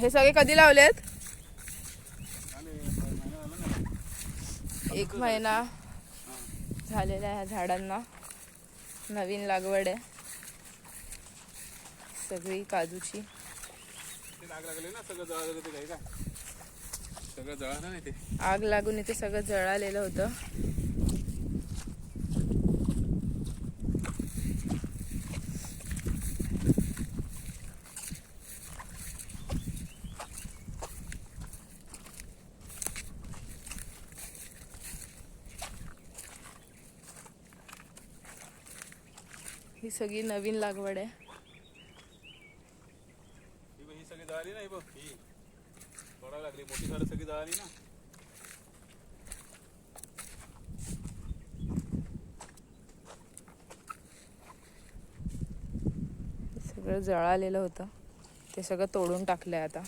हे सगळे कधी लावलेत? 1 महिना झालेला आहे ह्या झाडांना. नवीन लागवड आहे सगळी काजूची. आग लागून इथे सगळं जळालेलं होतं. ही सगळी नवीन लागवड आहे. ही सगळी जळाली ना, ही बघ ही तोडायला लागली. मोठी झाडं सगळी जळाली ना. सगळं जळालेलं होतं ते सगळं तोडून टाकलंय आता.